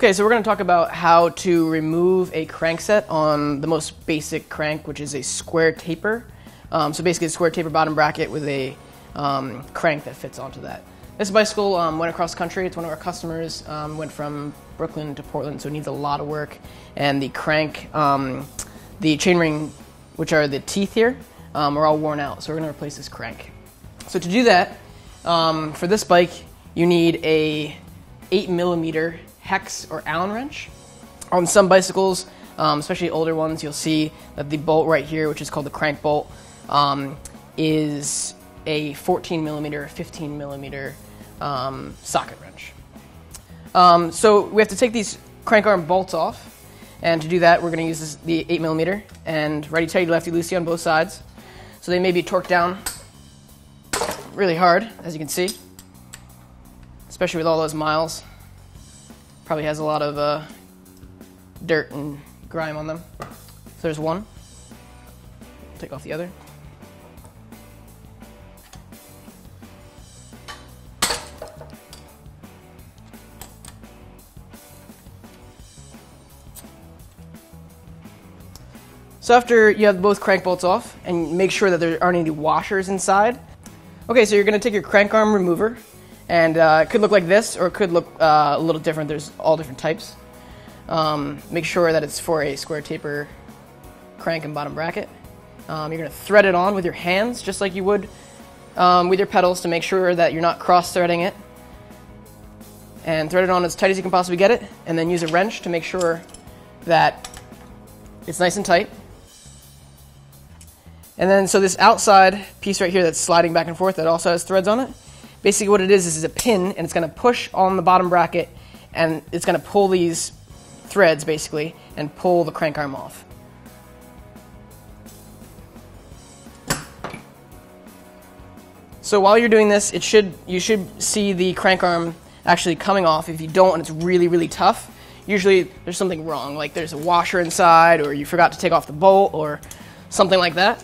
Okay, so we're going to talk about how to remove a crankset on the most basic crank, which is a square taper. So basically a square taper bottom bracket with a crank that fits onto that. This bicycle went across country. It's one of our customers. Went from Brooklyn to Portland, so it needs a lot of work. And the crank, the chainring, which are the teeth here, are all worn out. So we're going to replace this crank. So to do that, for this bike, you need a 8mm hex or Allen wrench. On some bicycles, especially older ones, you'll see that the bolt right here, which is called the crank bolt, is a 14mm or 15mm socket wrench. So we have to take these crank arm bolts off, and to do that we're going to use the 8mm and righty, tighty, lefty, loosey on both sides. So they may be torqued down really hard, as you can see, especially with all those miles. Probably has a lot of dirt and grime on them. So there's one. Take off the other. So after you have both crank bolts off, and make sure that there aren't any washers inside. Okay, so you're going to take your crank arm remover, and it could look like this, or it could look a little different. There's all different types. Make sure that it's for a square taper crank and bottom bracket. You're going to thread it on with your hands, just like you would with your pedals, to make sure that you're not cross-threading it. And thread it on as tight as you can possibly get it, and then use a wrench to make sure that it's nice and tight. And then, so this outside piece right here that's sliding back and forth, that also has threads on it, basically what it is a pin, and it's going to push on the bottom bracket, and it's going to pull these threads, basically, and pull the crank arm off. So while you're doing this, you should see the crank arm actually coming off. If you don't, and it's really, really tough, usually there's something wrong, like there's a washer inside, or you forgot to take off the bolt, or something like that.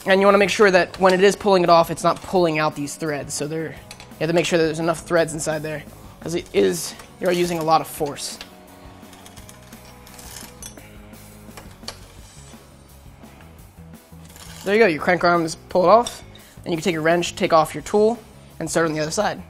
And you want to make sure that when it is pulling it off, it's not pulling out these threads. So you have to make sure that there's enough threads inside there, because you're using a lot of force. There you go, your crank arm is pulled off, and you can take a wrench, take off your tool, and start on the other side.